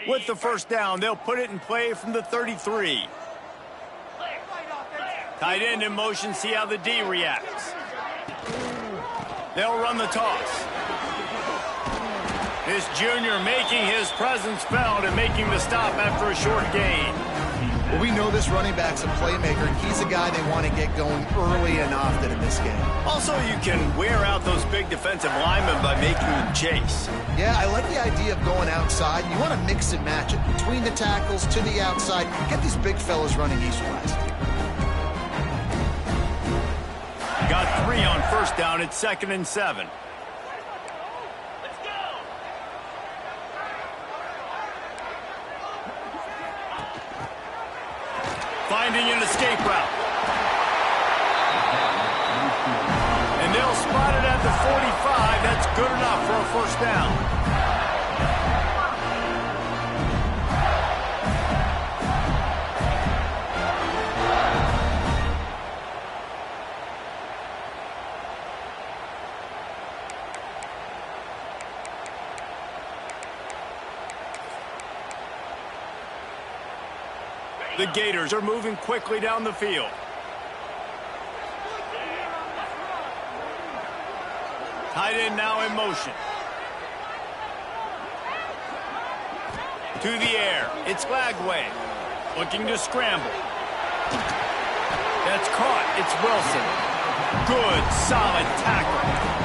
With the first down, they'll put it in play from the 33. Tight end in motion, see how the D reacts. They'll run the toss. This junior making his presence felt and making the stop after a short gain. Well, we know this running back's a playmaker, and he's a guy they want to get going early and often in this game. Also, you can wear out those big defensive linemen by making them chase. Yeah, I like the idea of going outside. You want to mix and match it. Between the tackles, to the outside, get these big fellas running east-west. Got 3 on first down. It's 2nd and 7. Finding an escape route. And they'll spot it at the 45. That's good enough for a first down. The Gators are moving quickly down the field. Tight end now in motion. To the air. It's Lagway. Looking to scramble. That's caught. It's Wilson. Good, solid tackle.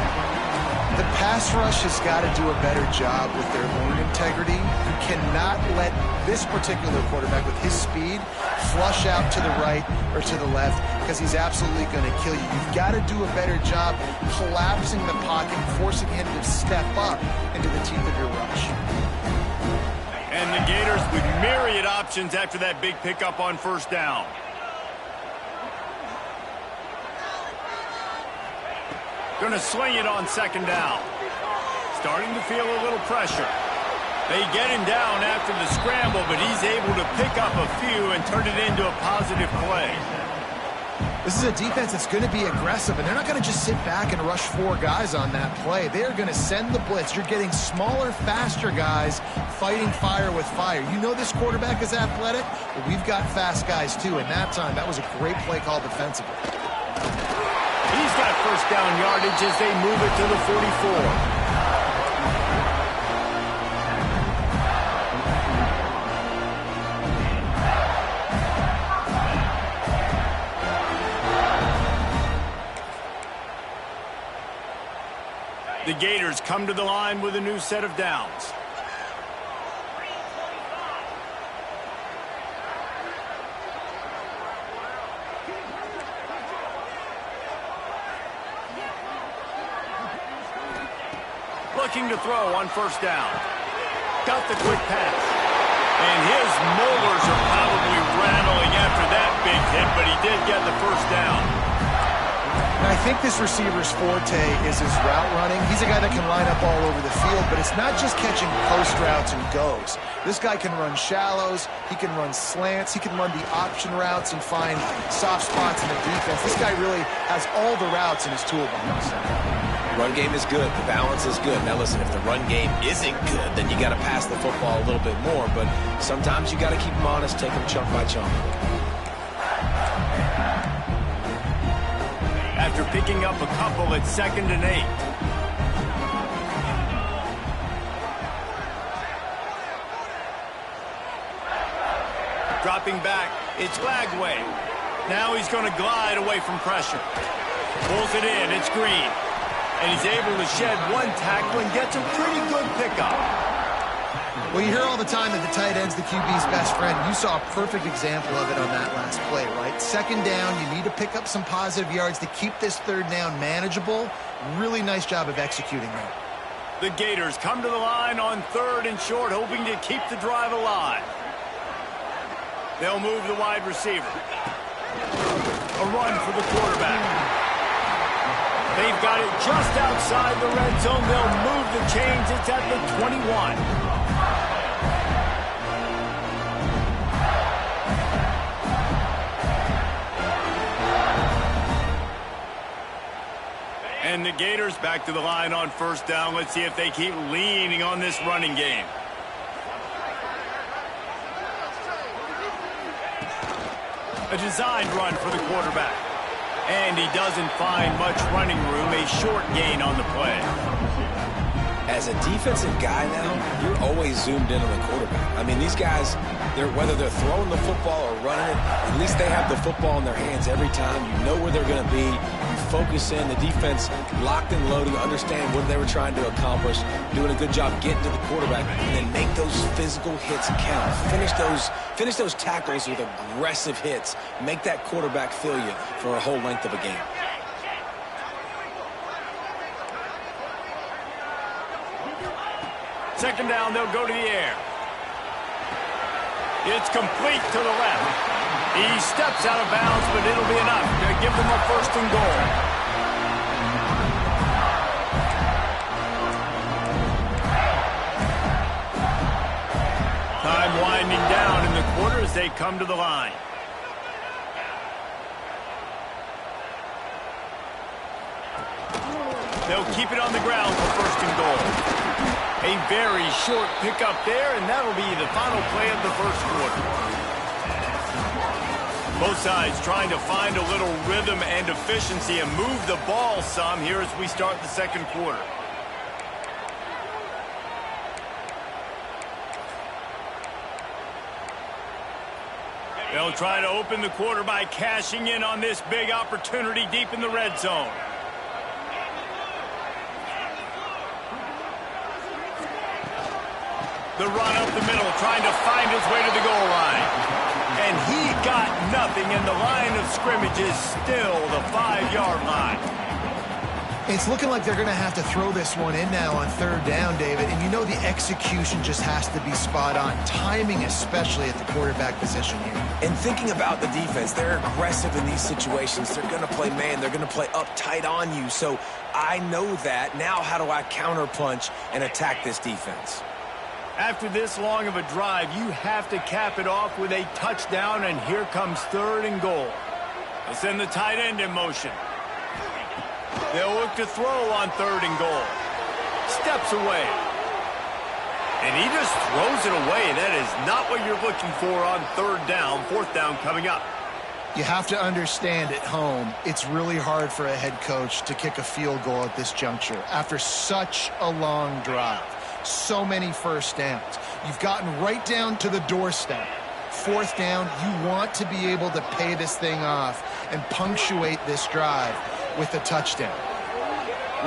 The pass rush has got to do a better job with their own integrity. You cannot let this particular quarterback with his speed flush out to the right or to the left because he's absolutely going to kill you. You've got to do a better job collapsing the pocket, forcing him to step up into the teeth of your rush. And the Gators with myriad options after that big pickup on first down. Going to sling it on 2nd down. Starting to feel a little pressure. They get him down after the scramble, but he's able to pick up a few and turn it into a positive play. This is a defense that's going to be aggressive, and they're not going to just sit back and rush 4 guys on that play. They are going to send the blitz. You're getting smaller, faster guys fighting fire with fire. You know this quarterback is athletic, but we've got fast guys too. And that time, that was a great play call defensively. He's got first down yardage as they move it to the 44. The Gators come to the line with a new set of downs. Looking to throw on first down. Got the quick pass. And his molars are probably rattling after that big hit, but he did get the first down. And I think this receiver's forte is his route running. He's a guy that can line up all over the field, but it's not just catching post routes and goes. This guy can run shallows, he can run slants, he can run the option routes and find soft spots in the defense. This guy really has all the routes in his toolbox. Run game is good. The balance is good. Now, listen, if the run game isn't good, then you got to pass the football a little bit more. But sometimes you got to keep them honest, take them chunk by chunk. After picking up a couple, it's 2nd and 8. Dropping back, it's Lagway. Now he's going to glide away from pressure. Pulls it in, it's Green. And he's able to shed 1 tackle and gets a pretty good pickup. Well, you hear all the time that the tight end's the QB's best friend. You saw a perfect example of it on that last play, right? 2nd down, you need to pick up some positive yards to keep this 3rd down manageable. Really nice job of executing that. The Gators come to the line on 3rd and short, hoping to keep the drive alive. They'll move the wide receiver. A run for the quarterback. They've got it just outside the red zone. They'll move the chains. It's at the 21. And the Gators back to the line on first down. Let's see if they keep leaning on this running game. A designed run for the quarterback. And he doesn't find much running room, a short gain on the play. As a defensive guy now, you're always zoomed in on the quarterback. I mean, these guys, whether they're throwing the football or running it, at least they have the football in their hands every time. You know where they're going to be. You focus in. The defense locked and loaded, understand what they were trying to accomplish, doing a good job getting to the quarterback, and then make those physical hits count. Finish those tackles with aggressive hits. Make that quarterback feel you for a whole length of a game. Second down, they'll go to the air. It's complete to the left. He steps out of bounds, but it'll be enough to give them a first and goal. Time winding down in the quarter as they come to the line. They'll keep it on the ground for first and goal. A very short pickup there, and that'll be the final play of the first quarter. Both sides trying to find a little rhythm and efficiency and move the ball some here as we start the second quarter. They'll try to open the quarter by cashing in on this big opportunity deep in the red zone. The run up the middle, trying to find his way to the goal line. And he got nothing, and the line of scrimmage is still the 5-yard line. It's looking like they're going to have to throw this one in now on third down, David. And you know the execution just has to be spot on. Timing, especially at the quarterback position here. And thinking about the defense, they're aggressive in these situations. They're going to play man. They're going to play up tight on you. So I know that. Now how do I counterpunch and attack this defense? After this long of a drive, you have to cap it off with a touchdown, and here comes third and goal. They'll send the tight end in motion. They'll look to throw on third and goal. Steps away. And he just throws it away. That is not what you're looking for on third down. Fourth down coming up. You have to understand at home, it's really hard for a head coach to kick a field goal at this juncture after such a long drive. So many first downs. You've gotten right down to the doorstep. Fourth down, you want to be able to pay this thing off and punctuate this drive with a touchdown.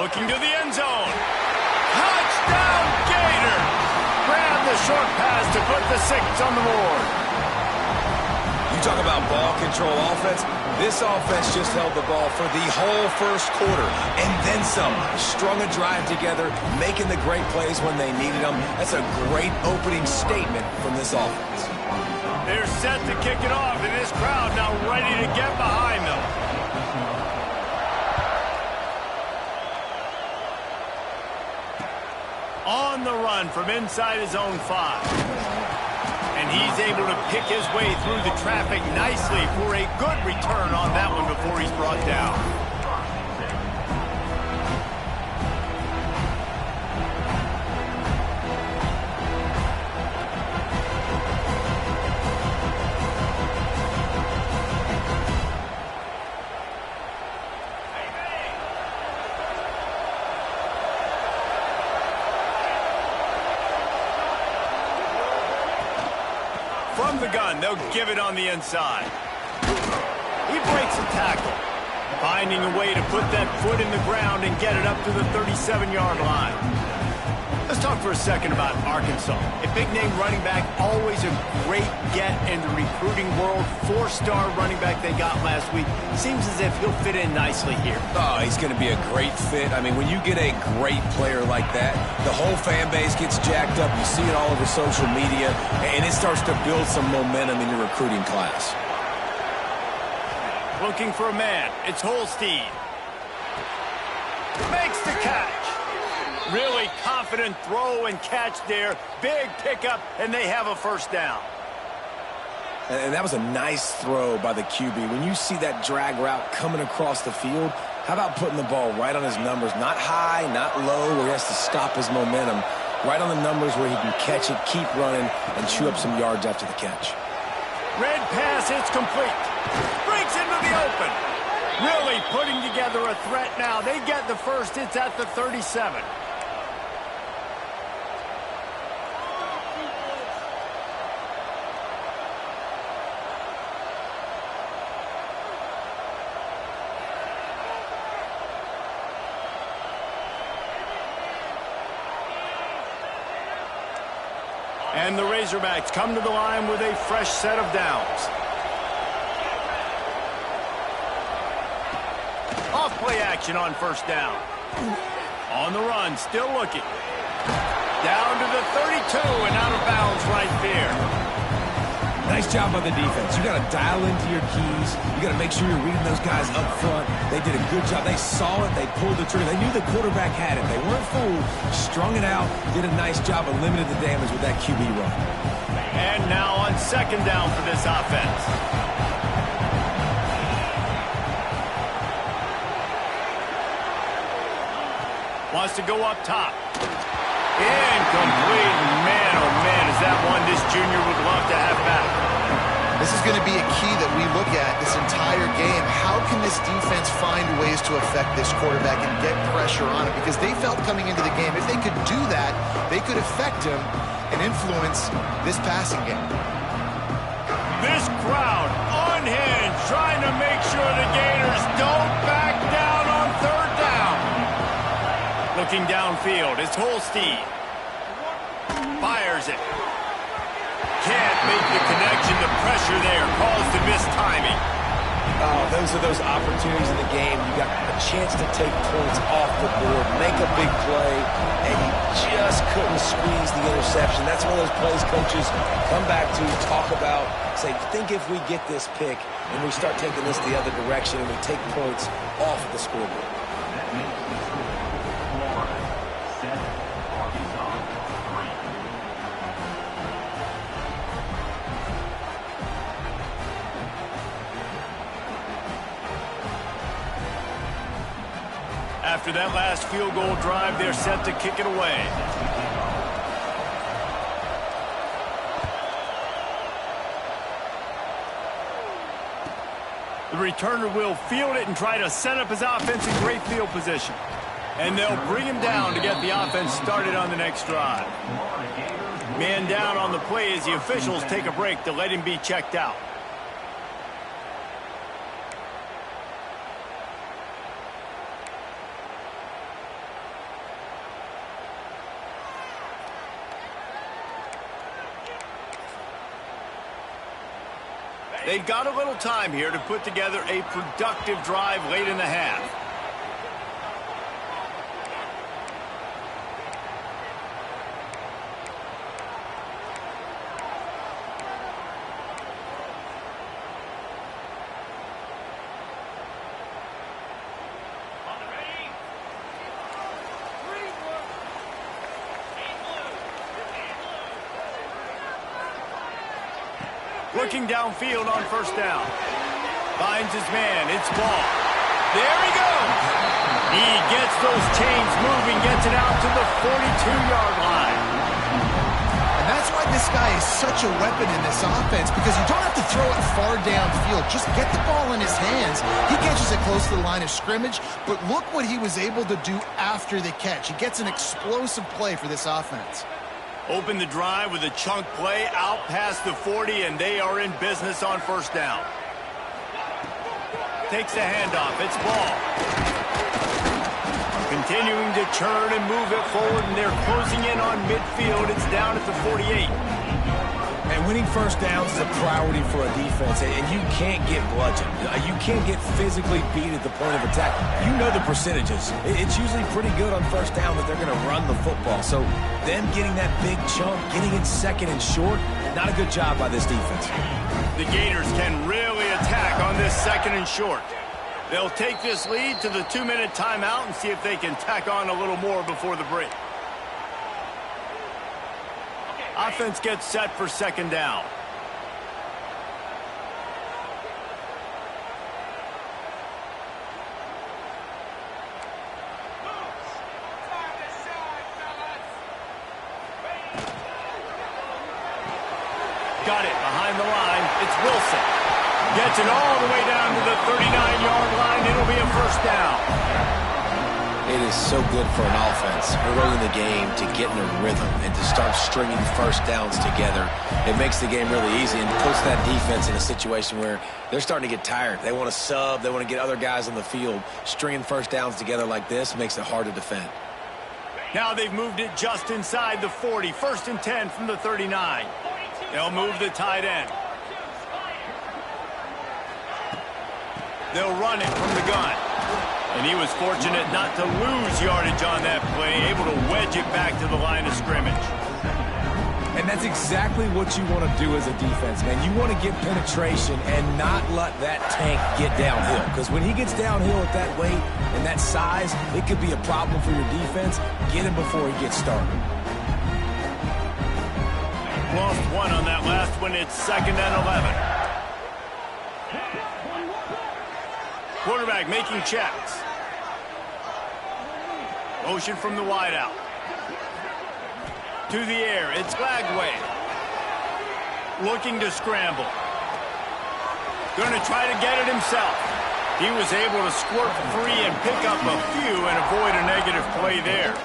Looking to the end zone. Touchdown, Gator! Grab the short pass to put the 6 on the board. You talk about ball control offense. This offense just held the ball for the whole first quarter and then some. Strung a drive together, making the great plays when they needed them. That's a great opening statement from this offense. They're set to kick it off, and this crowd now ready to get behind them. On the run from inside his own 5. And he's able to pick his way through the traffic nicely for a good return on that one before he's brought down. From the gun, they'll give it on the inside. He breaks a tackle, finding a way to put that foot in the ground and get it up to the 37-yard line. Let's talk for a second about Arkansas. A big-name running back, always a great get in the recruiting world. 4-star running back they got last week. Seems as if he'll fit in nicely here. Oh, he's going to be a great fit. I mean, when you get a great player like that, the whole fan base gets jacked up. You see it all over social media, and it starts to build some momentum in your recruiting class. Looking for a man. It's Holstein. Makes the catch. Really confident throw and catch there. Big pickup, and they have a first down. And that was a nice throw by the QB. When you see that drag route coming across the field, how about putting the ball right on his numbers? Not high, not low, where he has to stop his momentum. Right on the numbers where he can catch it, keep running, and chew up some yards after the catch. Red pass, it's complete. Breaks into the open. Really putting together a threat now. They get the first. It's at the 37. And the Razorbacks come to the line with a fresh set of downs. Off-play action on first down. On the run, still looking. Down to the 32 and out of bounds right there. Nice job by the defense. You got to dial into your keys. You got to make sure you're reading those guys up front. They did a good job. They saw it. They pulled the trigger. They knew the quarterback had it. They weren't fooled. Strung it out. Did a nice job of limiting the damage with that QB run. And now on second down for this offense. Wants to go up top. Incomplete. Man, oh man, is that one this junior would love to have back. This is going to be a key that we look at this entire game. How can this defense find ways to affect this quarterback and get pressure on him? Because they felt coming into the game, if they could do that, they could affect him and influence this passing game. This crowd unhinged, trying to make sure the Gators don't back down on third down. Looking downfield, it's Holstein. Fires it. Can't make the connection. The pressure there caused the missed timing. Oh, those are those opportunities in the game. You got a chance to take points off the board, make a big play, and you just couldn't squeeze the interception. That's one of those plays coaches come back to, talk about, say, think if we get this pick and we start taking this the other direction and we take points off of the scoreboard. After that last field goal drive, they're set to kick it away. The returner will field it and try to set up his offense in great field position. And they'll bring him down to get the offense started on the next drive. Man down on the play as the officials take a break to let him be checked out. They've got a little time here to put together a productive drive late in the half. Looking downfield on first down. Finds his man. It's Ball. There he goes. He gets those chains moving, gets it out to the 42-yard line. And that's why this guy is such a weapon in this offense, because you don't have to throw it far downfield. Just get the ball in his hands. He catches it close to the line of scrimmage, but look what he was able to do after the catch. He gets an explosive play for this offense. Open the drive with a chunk play out past the 40, and they are in business on first down. Takes the handoff. It's Ball. Continuing to churn and move it forward, and they're closing in on midfield. It's down at the 48. And winning first downs is a priority for a defense, and you can't get bludgeoned. You can't get physically beat at the point of attack. You know the percentages. It's usually pretty good on first down that they're going to run the football. So them getting that big chunk, getting it second and short, not a good job by this defense. The Gators can really attack on this second and short. They'll take this lead to the 2-minute timeout and see if they can tack on a little more before the break. Offense gets set for second down. Got it behind the line. It's Wilson. Gets it all the way down to the 39-yard line. It'll be a first down. It is so good for an offense early in the game to get in a rhythm and to start stringing first downs together. It makes the game really easy and puts that defense in a situation where they're starting to get tired. They want to sub. They want to get other guys on the field. Stringing first downs together like this makes it hard to defend. Now they've moved it just inside the 40. First and 10 from the 39. They'll move the tight end. They'll run it from the gun. And he was fortunate not to lose yardage on that play, able to wedge it back to the line of scrimmage. And that's exactly what you want to do as a defense, man. You want to get penetration and not let that tank get downhill. Because when he gets downhill at that weight and that size, it could be a problem for your defense. Get him before he gets started. Lost one on that last one. It's 2nd and 11. Quarterback making checks. Motion from the wideout. To the air, it's Lagway. Looking to scramble. Going to try to get it himself. He was able to squirt free and pick up a few and avoid a negative play there.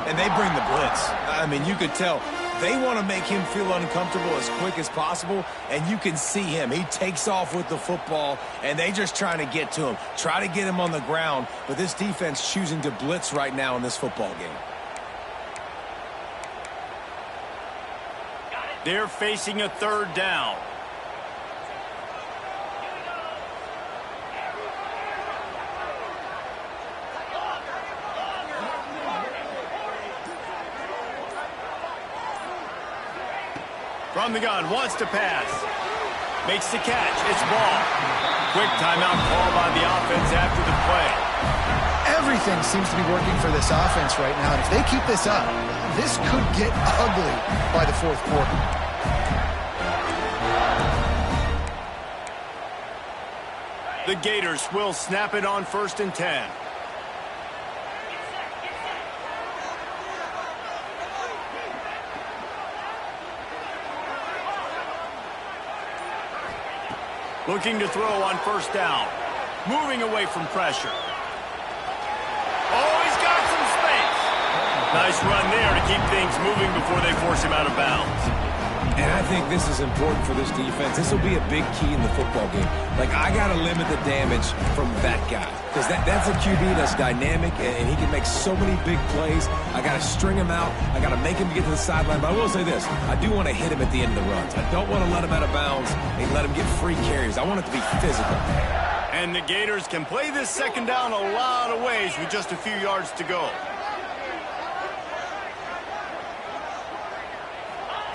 And they bring the blitz. I mean, you could tell they want to make him feel uncomfortable as quick as possible, and you can see him. He takes off with the football, and they just trying to get to him, try to get him on the ground, but this defense choosing to blitz right now in this football game. They're facing a 3rd down. From the gun, wants to pass. Makes the catch, it's ball. Quick timeout call by the offense after the play. Everything seems to be working for this offense right now, and if they keep this up, this could get ugly by the 4th quarter. The Gators will snap it on 1st and 10. Looking to throw on 1st down. Moving away from pressure. Oh, he's got some space. Nice run there to keep things moving before they force him out of bounds. And I think this is important for this defense. This will be a big key in the football game. Like, I got to limit the damage from that guy. Because that's a QB that's dynamic, and he can make so many big plays. I got to string him out. I got to make him get to the sideline. But I will say this. I do want to hit him at the end of the runs. I don't want to let him out of bounds and let him get free carries. I want it to be physical. And the Gators can play this 2nd down a lot of ways with just a few yards to go.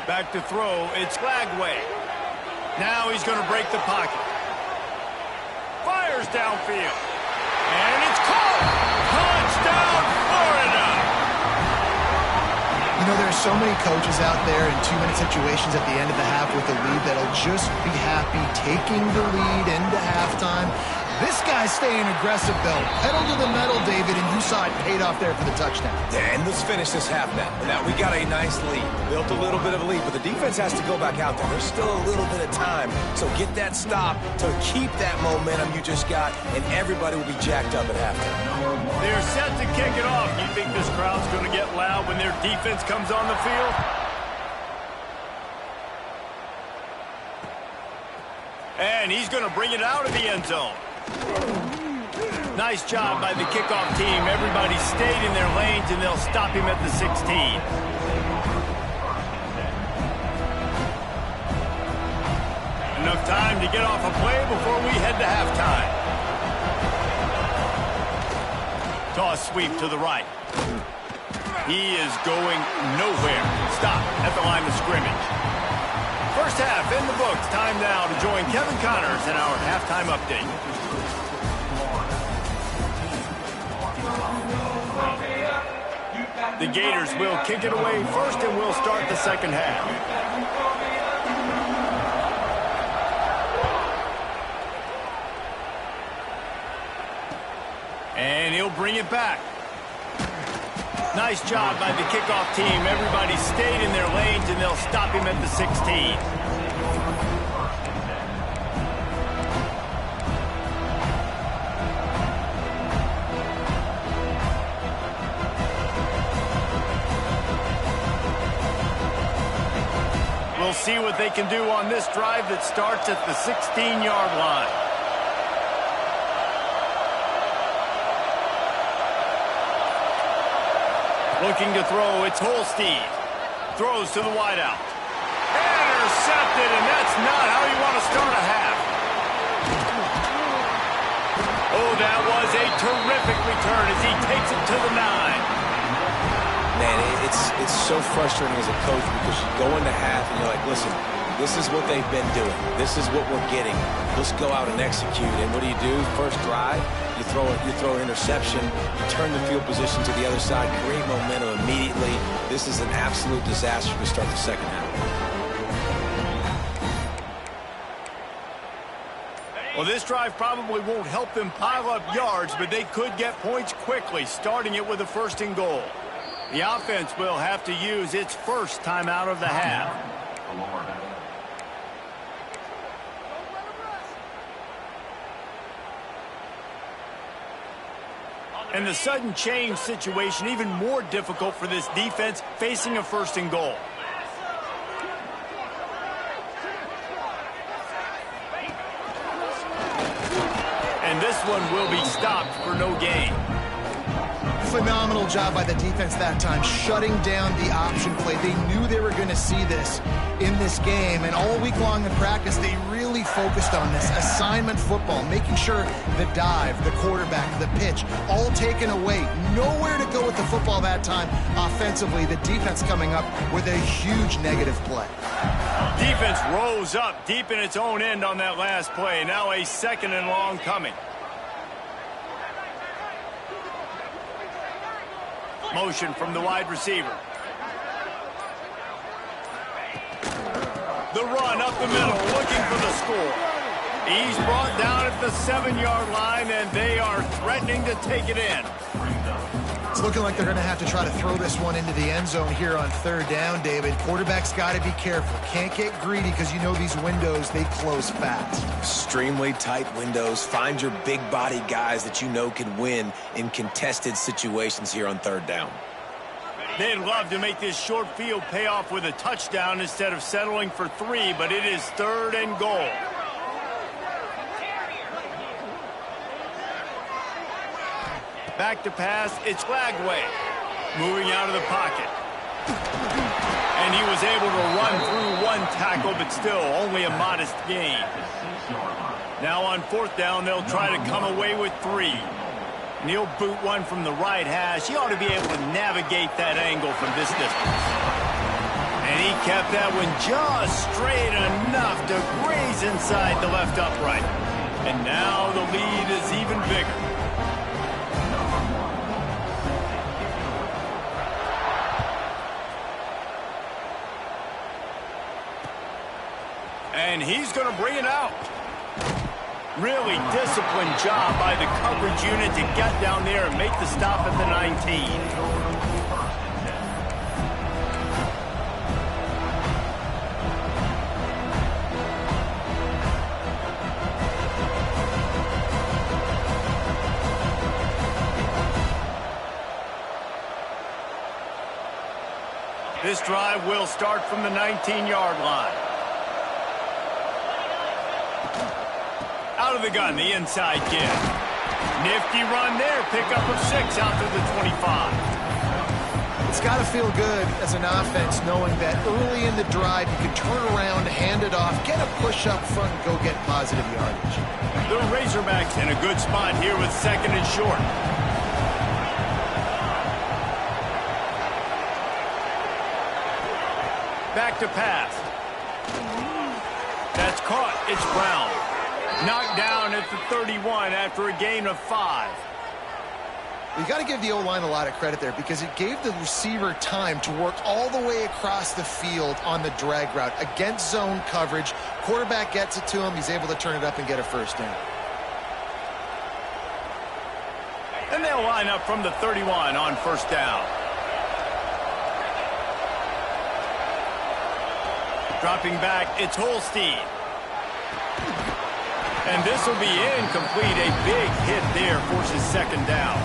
Back to throw, it's Lagway. Now he's going to break the pocket. Fires downfield. And it's caught! Touchdown, Florida! You know, there are so many coaches out there in 2-minute situations at the end of the half with the lead that'll just be happy taking the lead into halftime. This guy's staying aggressive, though. Pedal to the metal, David, and you saw it paid off there for the touchdown. And let's finish this half now. Now, we got a nice lead. Built a little bit of a lead, but the defense has to go back out there. There's still a little bit of time. So get that stop to keep that momentum you just got, and everybody will be jacked up at halftime. They're set to kick it off. You think this crowd's going to get loud when their defense comes on the field? And he's going to bring it out of the end zone. Nice job by the kickoff team. Everybody stayed in their lanes, and they'll stop him at the 16. Enough time to get off a play before we head to halftime. Toss sweep to the right. He is going nowhere. Stop at the line of scrimmage. First half in the books. Time now to join Kevin Connors in our halftime update. The Gators will kick it away first, and we'll start the 2nd half. And he'll bring it back. Nice job by the kickoff team. Everybody stayed in their lanes, and they'll stop him at the 16. see what they can do on this drive that starts at the 16-yard line. Looking to throw, it's Holstein. Throws to the wideout. Intercepted, and that's not how you want to start a half. Oh, that was a terrific return as he takes it to the 9. Man, it's so frustrating as a coach because you go into half and you're like, listen, this is what they've been doing. This is what we're getting. Let's go out and execute. And what do? First drive, you throw an interception, you turn the field position to the other side, create momentum immediately. This is an absolute disaster to start the second half. Well, this drive probably won't help them pile up yards, but they could get points quickly, starting it with a 1st and goal. The offense will have to use its first timeout of the half. And the sudden change situation even more difficult for this defense facing a 1st and goal. And this one will be stopped for no gain. Phenomenal job by the defense that time, shutting down the option play. They knew they were going to see this in this game, and all week long in practice, they really focused on this assignment football, making sure the dive, the quarterback, the pitch, all taken away. Nowhere to go with the football that time offensively. The defense coming up with a huge negative play. Defense rose up deep in its own end on that last play. Now a 2nd and long coming. Motion from the wide receiver. The run up the middle, looking for the score. He's brought down at the 7-yard line, and they are threatening to take it in. It's looking like they're going to have to try to throw this one into the end zone here on 3rd down, David. Quarterback's got to be careful. Can't get greedy because you know these windows, they close fast. Extremely tight windows. Find your big body guys that you know can win in contested situations here on 3rd down. They'd love to make this short field pay off with a touchdown instead of settling for 3, but it is 3rd and goal. Back to pass, it's Lagway. Moving out of the pocket. And he was able to run through 1 tackle, but still only a modest gain. Now on 4th down, they'll try to come away with 3. And he'll boot one from the right hash. He ought to be able to navigate that angle from this distance. And he kept that one just straight enough to graze inside the left upright. And now the lead is even bigger. And he's going to bring it out. Really disciplined job by the coverage unit to get down there and make the stop at the 19. This drive will start from the 19-yard line. Out of the gun, the inside kid. Nifty run there, pickup of 6 out to the 25. It's got to feel good as an offense knowing that early in the drive you can turn around, hand it off, get a push up front, and go get positive yardage. The Razorbacks in a good spot here with 2nd and short. Back to pass. That's caught. It's Brown. Knocked down at the 31 after a gain of 5. You got to give the O-line a lot of credit there because it gave the receiver time to work all the way across the field on the drag route against zone coverage. Quarterback gets it to him. He's able to turn it up and get a 1st down. And they'll line up from the 31 on 1st down. Dropping back, it's Holstein. And this will be incomplete. A big hit there forces 2nd down.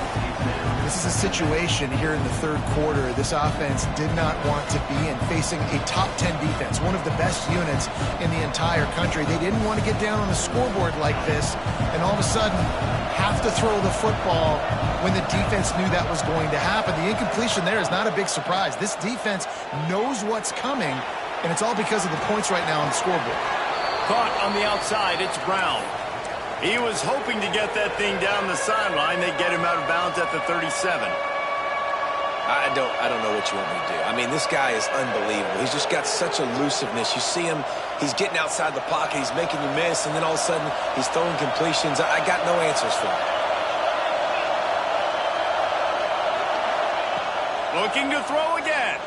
This is a situation here in the third quarter this offense did not want to be in, facing a top 10 defense, one of the best units in the entire country. They didn't want to get down on the scoreboard like this and all of a sudden have to throw the football when the defense knew that was going to happen. The incompletion there is not a big surprise. This defense knows what's coming, and it's all because of the points right now on the scoreboard. Caught on the outside, it's Brown. He was hoping to get that thing down the sideline. They get him out of bounds at the 37. I don't know what you want me to do. I mean, this guy is unbelievable. He's just got such elusiveness. You see him, he's getting outside the pocket, he's making you miss, and then all of a sudden he's throwing completions. I got no answers for him. Looking to throw again.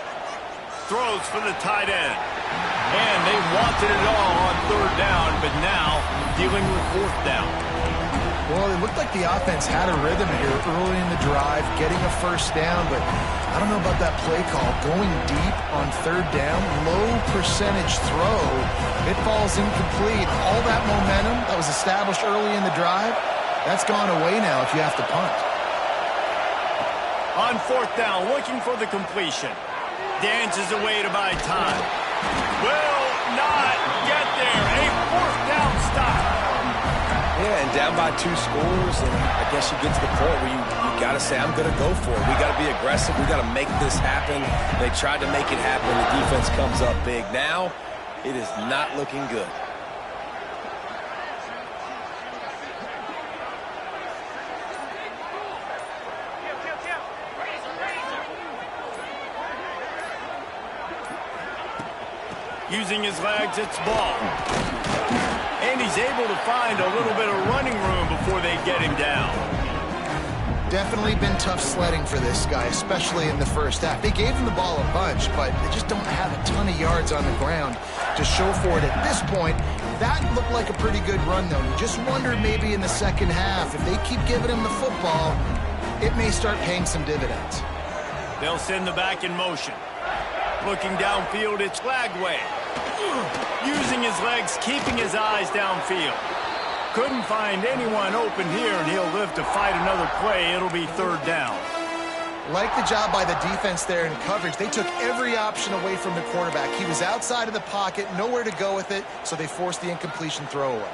Throws for the tight end. And they wanted it all on third down, but now dealing with fourth down. Well, it looked like the offense had a rhythm here early in the drive, getting a first down, but I don't know about that play call. Going deep on third down, low percentage throw, it falls incomplete. All that momentum that was established early in the drive, that's gone away now if you have to punt. On fourth down, looking for the completion. Dances away to buy time. Will not get there. A fourth down stop. Yeah, and down by 2 scores, and I guess you get to the point where you got to say, I'm going to go for it. We got to be aggressive. We got to make this happen. They tried to make it happen. The defense comes up big. Now, it is not looking good. Using his legs, it's ball. And he's able to find a little bit of running room before they get him down. Definitely been tough sledding for this guy, especially in the first half. They gave him the ball a bunch, but they just don't have a ton of yards on the ground to show for it at this point. That looked like a pretty good run, though. You just wonder maybe in the second half, if they keep giving him the football, it may start paying some dividends. They'll send the back in motion. Looking downfield, it's Lagway. Using his legs, keeping his eyes downfield. Couldn't find anyone open here, and he'll live to fight another play. It'll be third down. Like the job by the defense there in coverage. They took every option away from the quarterback. He was outside of the pocket, nowhere to go with it, so they forced the incompletion throwaway.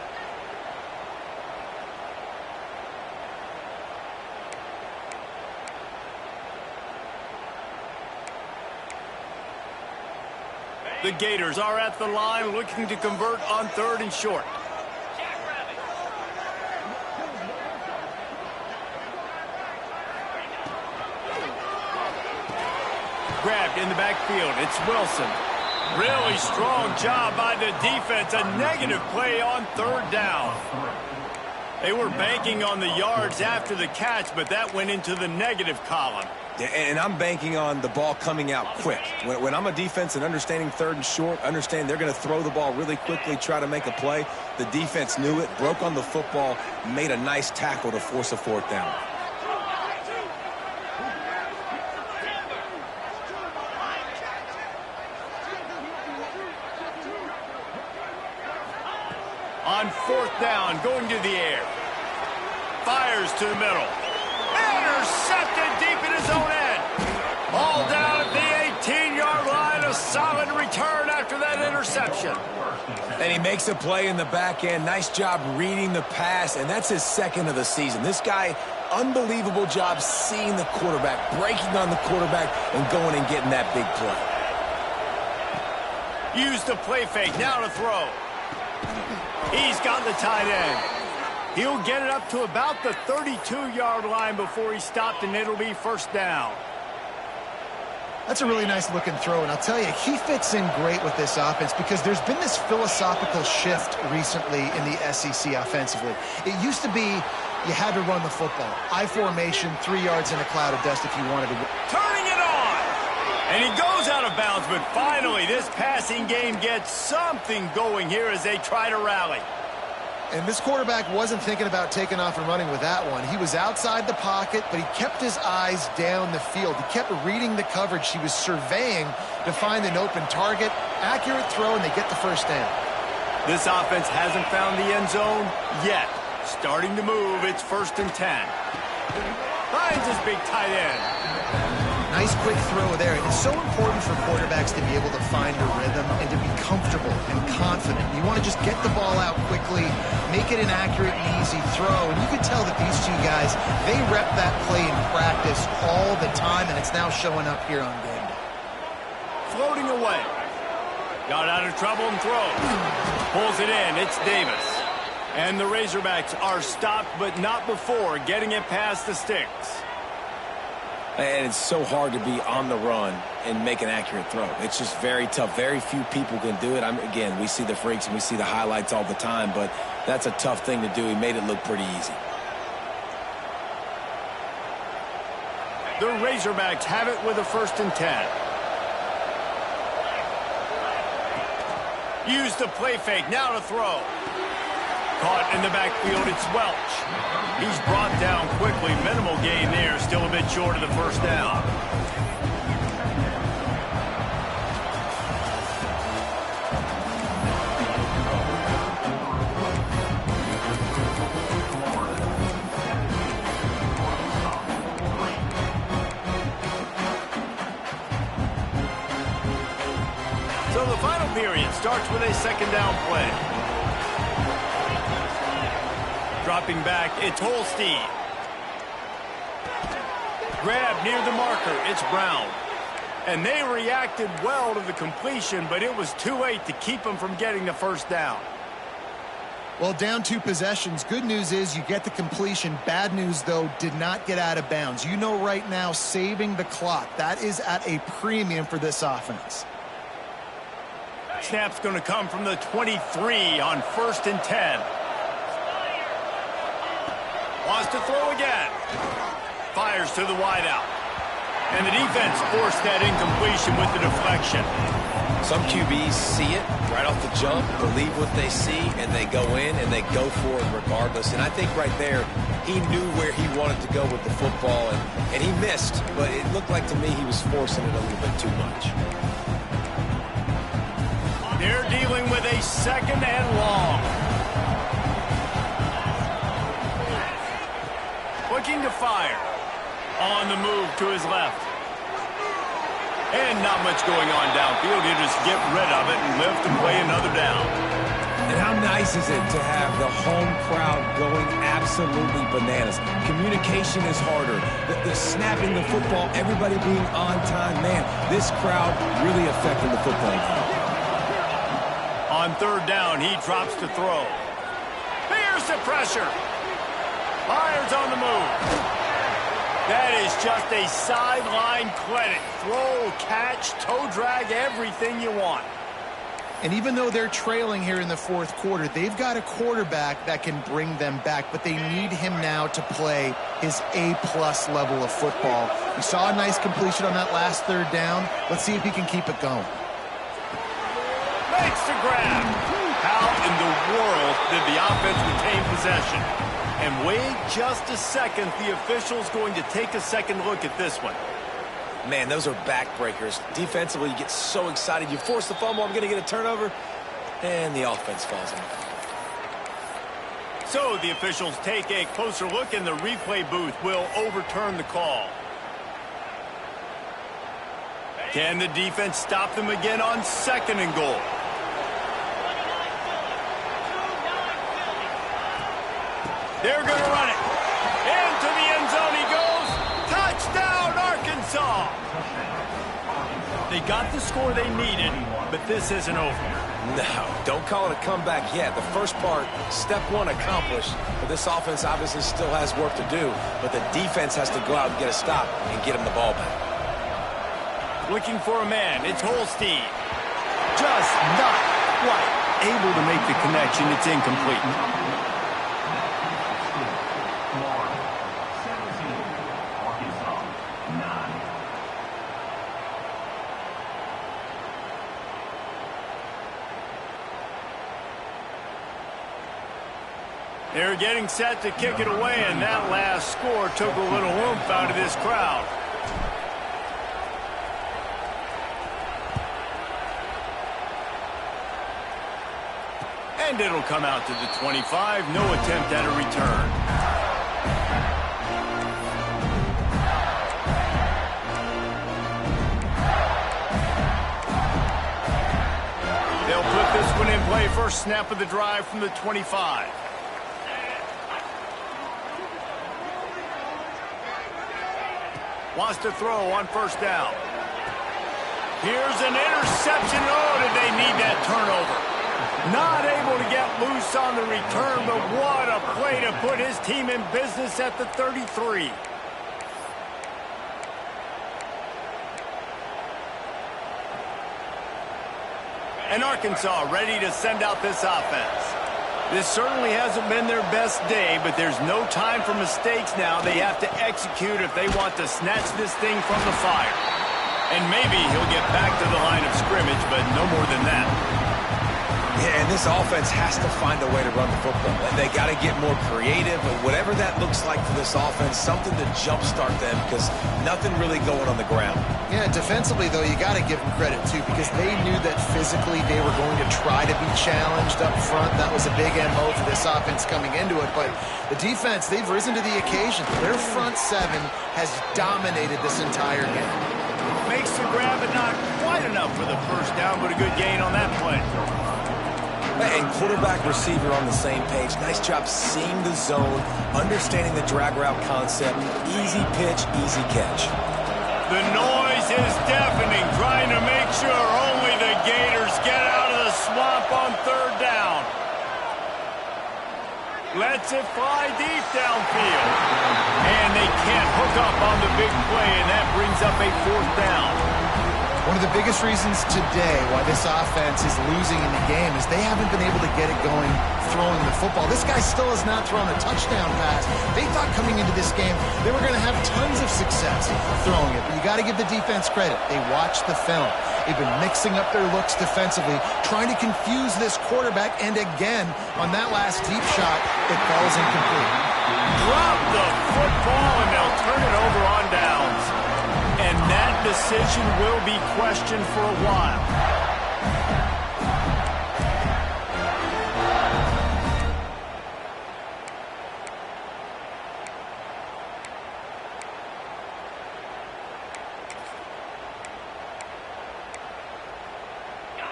The Gators are at the line looking to convert on third and short. Grabbed in the backfield. It's Wilson. Really strong job by the defense. A negative play on third down. They were banking on the yards after the catch, but that went into the negative column. Yeah, and I'm banking on the ball coming out quick. When I'm a defense and understanding third and short, understand they're going to throw the ball really quickly, try to make a play. The defense knew it, broke on the football, made a nice tackle to force a fourth down. On fourth down, going to the air. Fires to the middle. Intercepted deep in his own end. All down at the 18-yard line. A solid return after that interception. And he makes a play in the back end. Nice job reading the pass, and that's his second of the season. This guy, unbelievable job seeing the quarterback, breaking on the quarterback, and going and getting that big play. Used the play fake. Now to throw. He's got the tight end. He'll get it up to about the 32-yard line before he stopped, and it'll be first down. That's a really nice looking throw, and I'll tell you, he fits in great with this offense because there's been this philosophical shift recently in the SEC offensively. It used to be you had to run the football. I formation, 3 yards in a cloud of dust if you wanted to. Turning it on! And he goes out of bounds, but finally this passing game gets something going here as they try to rally. And this quarterback wasn't thinking about taking off and running with that one. He was outside the pocket, but he kept his eyes down the field. He kept reading the coverage. He was surveying to find an open target. Accurate throw, and they get the first down. This offense hasn't found the end zone yet. Starting to move. It's 1st and 10. Finds his big tight end. Nice quick throw there. It's so important for quarterbacks to be able to find a rhythm and to be comfortable and confident. You want to just get the ball out quickly, make it an accurate and easy throw. And you can tell that these two guys, they rep that play in practice all the time, and it's now showing up here on game day. Floating away. Got out of trouble and throws. Pulls it in. It's Davis. And the Razorbacks are stopped, but not before getting it past the sticks. And it's so hard to be on the run and make an accurate throw. It's just very tough. Very few people can do it. Again, we see the freaks and we see the highlights all the time, but that's a tough thing to do. He made it look pretty easy. The Razorbacks have it with a 1st and 10. Use the play fake. Now to throw. Caught in the backfield, it's Welch. He's brought down quickly. Minimal gain there, still a bit short of the 1st down. So the final period starts with a 2nd down play. Dropping back, it's Holstein. Grab near the marker, it's Brown. And they reacted well to the completion, but it was too late to keep them from getting the 1st down. Well, down 2 possessions. Good news is you get the completion. Bad news, though, did not get out of bounds. You know right now, saving the clock, that is at a premium for this offense. Snap's going to come from the 23 on 1st and 10. Wants to throw again. Fires to the wideout. And the defense forced that incompletion with the deflection. Some QBs see it right off the jump, believe what they see, and they go in and they go for it regardless. And I think right there, he knew where he wanted to go with the football, and he missed, but it looked like to me he was forcing it a little bit too much. They're dealing with a 2nd and long. Looking to fire. On the move to his left. And not much going on downfield. You just get rid of it and lift and play another down. And how nice is it to have the home crowd going absolutely bananas? Communication is harder. The snapping the football, everybody being on time. Man, this crowd really affecting the football game. On 3rd down, he drops to throw. Here's the pressure. Fires on the move. That is just a sideline clinic. Throw, catch, toe drag, everything you want. And even though they're trailing here in the 4th quarter, they've got a quarterback that can bring them back, but they need him now to play his A-plus level of football. We saw a nice completion on that last 3rd down. Let's see if he can keep it going. Makes the grab. How in the world did the offense retain possession? And wait just a second. The official's going to take a second look at this one. Man, those are backbreakers. Defensively, you get so excited. You force the fumble, I'm going to get a turnover, and the offense falls in. So the officials take a closer look, and the replay booth will overturn the call. Can the defense stop them again on 2nd and goal? They're going to run it. Into the end zone he goes. Touchdown, Arkansas. They got the score they needed, but this isn't over. No, don't call it a comeback yet. The first part, step 1 accomplished, but this offense obviously still has work to do, but the defense has to go out and get a stop and get him the ball back. Looking for a man. It's Holstein. Just not quite able to make the connection. It's incomplete. They're getting set to kick it away, and that last score took a little oomph out of this crowd. And it'll come out to the 25. No attempt at a return. play, first snap of the drive from the 25. Wants to throw on first down. Here's an interception. Oh, did they need that turnover? Not able to get loose on the return, but what a play to put his team in business at the 33. And Arkansas ready to send out this offense. This certainly hasn't been their best day, but there's no time for mistakes now. They have to execute if they want to snatch this thing from the fire. And maybe he'll get back to the line of scrimmage, but no more than that. Yeah, and this offense has to find a way to run the football. They got to get more creative, but whatever that looks like for this offense, something to jumpstart them because nothing really going on the ground. Yeah, defensively, though, you got to give them credit, too, because they knew that physically they were going to try to be challenged up front. That was a big MO for this offense coming into it. But the defense, they've risen to the occasion. Their front seven has dominated this entire game. Makes the grab, but not quite enough for the first down, but a good gain on that play. And quarterback, receiver on the same page. Nice job seeing the zone, understanding the drag route concept. Easy pitch, easy catch. The noise is deafening, trying to make sure only the Gators get out of the swamp on third down. Lets it fly deep downfield. And they can't hook up on the big play, and that brings up a fourth down. One of the biggest reasons today why this offense is losing in the game is they haven't been able to get it going throwing the football. This guy still has not thrown a touchdown pass. They thought coming into this game they were going to have tons of success throwing it, but you got to give the defense credit. They watched the film. They've been mixing up their looks defensively, trying to confuse this quarterback, and again, on that last deep shot, it falls incomplete. Drop the football, and they'll turn it over on downs. And that decision will be questioned for a while.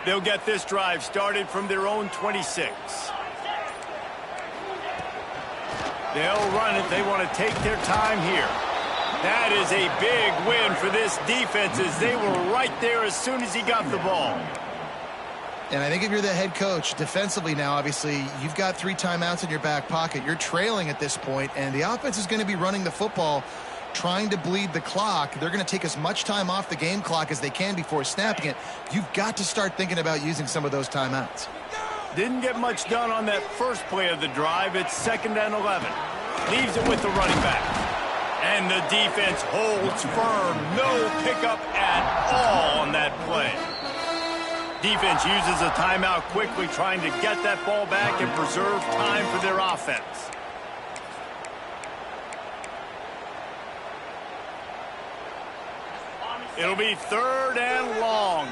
They'll get this drive started from their own 26. They'll run it. They want to take their time here. That is a big win for this defense as they were right there as soon as he got the ball. And I think if you're the head coach, defensively now, obviously, you've got 3 timeouts in your back pocket. You're trailing at this point, and the offense is going to be running the football, trying to bleed the clock. They're going to take as much time off the game clock as they can before snapping it. You've got to start thinking about using some of those timeouts. Didn't get much done on that first play of the drive. It's 2nd and 11. Leaves it with the running back. And the defense holds firm. No pickup at all on that play. Defense uses a timeout quickly, trying to get that ball back and preserve time for their offense. It'll be 3rd and long.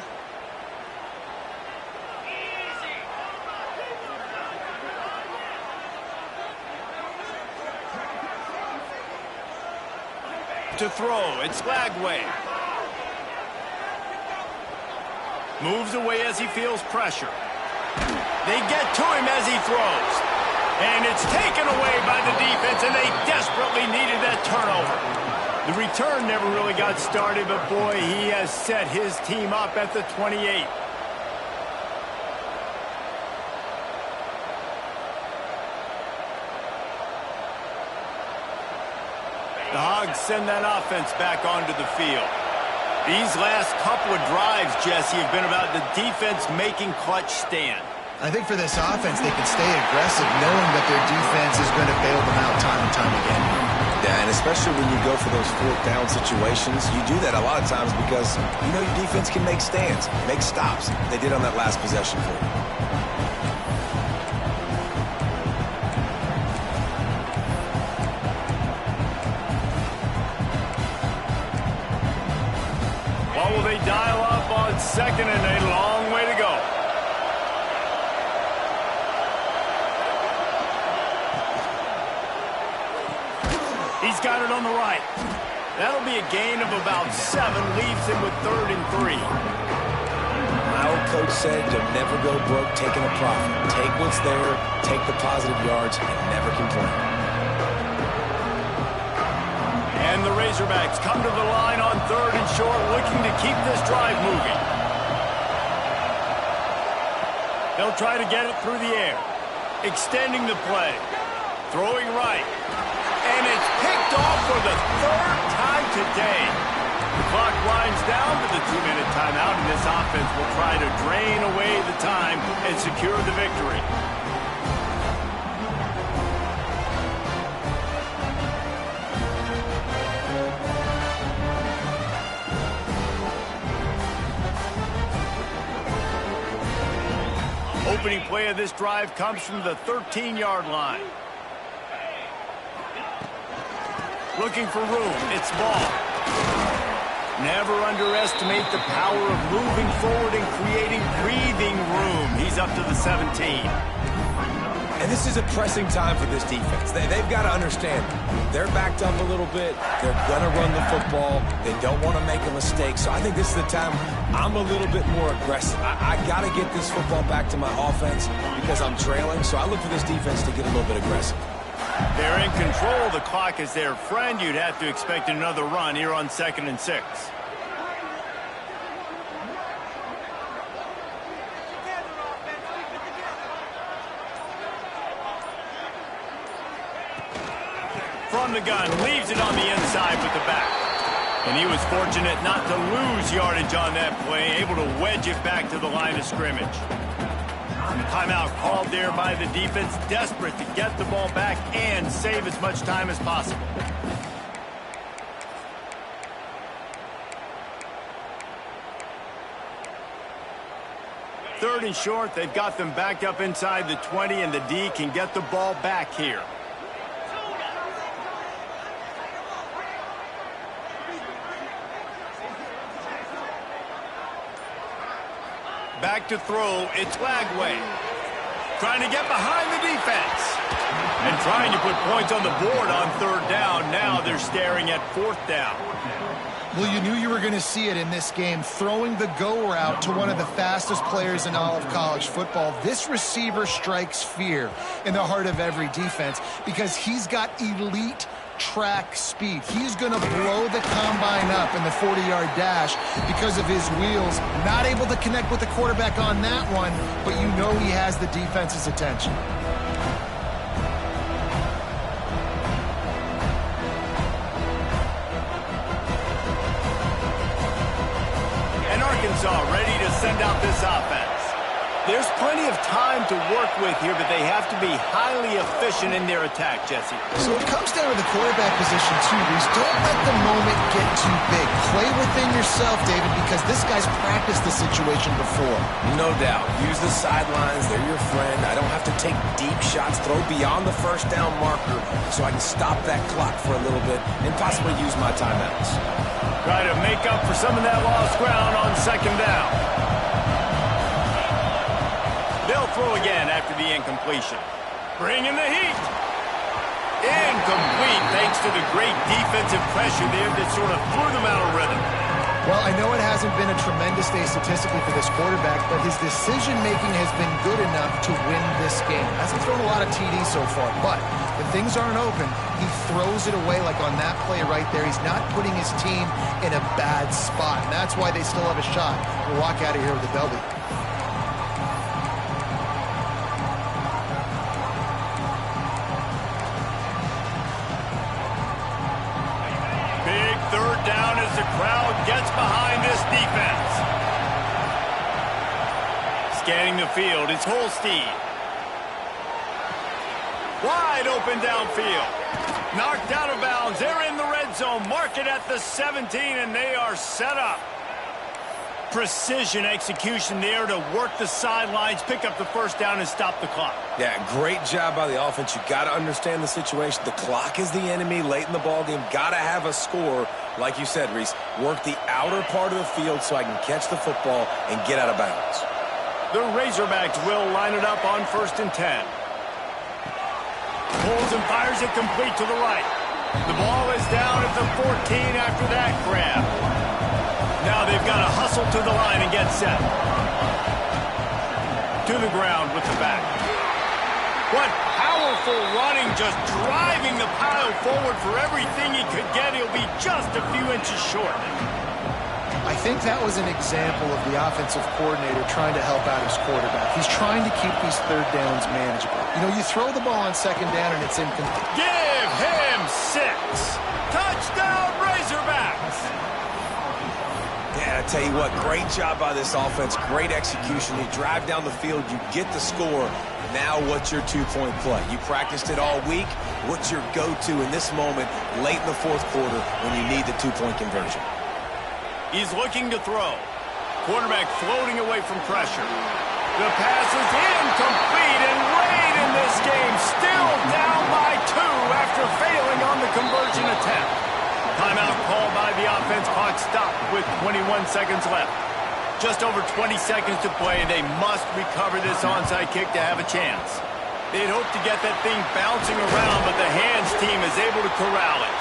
To throw, it's Lagway. Moves away as he feels pressure. They get to him as he throws. And it's taken away by the defense, and they desperately needed that turnover. The return never really got started, but boy, he has set his team up at the 28. The Hogs send that offense back onto the field. These last couple of drives, Jesse, have been about the defense making clutch stand. I think for this offense, they can stay aggressive knowing that their defense is going to bail them out time and time again. Yeah, and especially when you go for those 4th down situations, you do that a lot of times because you know your defense can make stands, make stops. They did on that last possession for you. What will they dial up on 2nd and a long way to go? He's got it on the right. That'll be a gain of about 7, leaves him with 3rd and 3. coach said, you'll never go broke taking a profit. Take what's there, take the positive yards, and never complain. And the Razorbacks come to the line on 3rd and short, looking to keep this drive moving. They'll try to get it through the air. Extending the play. Throwing right. And it's picked off for the 3rd time today. The clock winds down to the 2-minute timeout, and this offense will try to drain away the time and secure the victory. Opening play of this drive comes from the 13-yard line. Looking for room. It's ball. Never underestimate the power of moving forward and creating breathing room. He's up to the 17. And this is a pressing time for this defense. They've got to understand, they're backed up a little bit. They're going to run the football. They don't want to make a mistake. So I think this is the time I'm a little bit more aggressive. I got to get this football back to my offense because I'm trailing. So I look for this defense to get a little bit aggressive. They're in control. The clock is their friend. You'd have to expect another run here on 2nd and 6. From the gun, leaves it on the inside with the back. And he was fortunate not to lose yardage on that play, able to wedge it back to the line of scrimmage. Timeout called there by the defense, desperate to get the ball back and save as much time as possible. Third and short, they've got them backed up inside the 20, and the D can get the ball back here. Back to throw, it's Lagway. Trying to get behind the defense. And trying to put points on the board on 3rd down. Now they're staring at 4th down. Well, you knew you were going to see it in this game. Throwing the go route to one of the fastest players in all of college football. This receiver strikes fear in the heart of every defense because he's got elite track speed. He's going to blow the combine up in the 40-yard dash because of his wheels. Not able to connect with the quarterback on that one, but you know he has the defense's attention. And Arkansas ready to send out this offense. There's plenty of time to work with here, but they have to be highly efficient in their attack, Jesse. So it comes down to the quarterback position, too, Reese. Don't let the moment get too big. Play within yourself, David, because this guy's practiced the situation before. No doubt. Use the sidelines. They're your friend. I don't have to take deep shots, throw beyond the 1st down marker so I can stop that clock for a little bit and possibly use my timeouts. Try to make up for some of that lost ground on 2nd down. They'll throw again after the incompletion. Bringing the heat. Incomplete thanks to the great defensive pressure there that sort of threw them out of rhythm. Well, I know it hasn't been a tremendous day statistically for this quarterback, but his decision-making has been good enough to win this game. Hasn't thrown a lot of TDs so far, but when things aren't open, he throws it away like on that play right there. He's not putting his team in a bad spot, and that's why they still have a shot to walk out of here with a W. Down as the crowd gets behind this defense. Scanning the field, it's Holstein. Wide open downfield. Knocked out of bounds. They're in the red zone. Mark it at the 17, and they are set up. Precision execution there to work the sidelines, pick up the 1st down, and stop the clock. Yeah, great job by the offense. You got to understand the situation. The clock is the enemy late in the ballgame. Got to have a score. Like you said, Reese, work the outer part of the field so I can catch the football and get out of bounds. The Razorbacks will line it up on 1st and 10. Pulls and fires it complete to the right. The ball is down at the 14 after that grab. Now they've got to hustle to the line and get set. to the ground with the back. What powerful running, just driving the pile forward for everything he could get. He'll be just a few inches short. I think that was an example of the offensive coordinator trying to help out his quarterback. He's trying to keep these third downs manageable. You know, you throw the ball on second down and it's incomplete. Give him 6. Touchdown, Razorbacks. Yeah, I tell you what, great job by this offense. Great execution. You drive down the field, you get the score. Now what's your two-point play? You practiced it all week. What's your go-to in this moment late in the fourth quarter when you need the two-point conversion? He's looking to throw. Quarterback floating away from pressure. The pass is incomplete, and late in this game, still down by 2 after failing on the conversion attempt. Timeout called by the offense. Clock stopped with 21 seconds left. Just over 20 seconds to play. They must recover this onside kick to have a chance. They'd hope to get that thing bouncing around, but the hands team is able to corral it.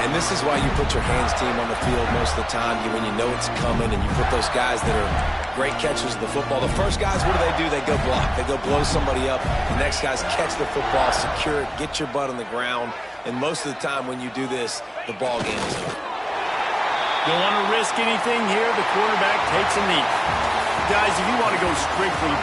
And this is why you put your hands team on the field most of the time when you know it's coming, and you put those guys that are great catchers of the football. The first guys, what do? They go block. They go blow somebody up. The next guys catch the football, secure it, get your butt on the ground. And most of the time when you do this, the ball game is over. Don't want to risk anything here. The quarterback takes a knee. Guys, if you want to go strictly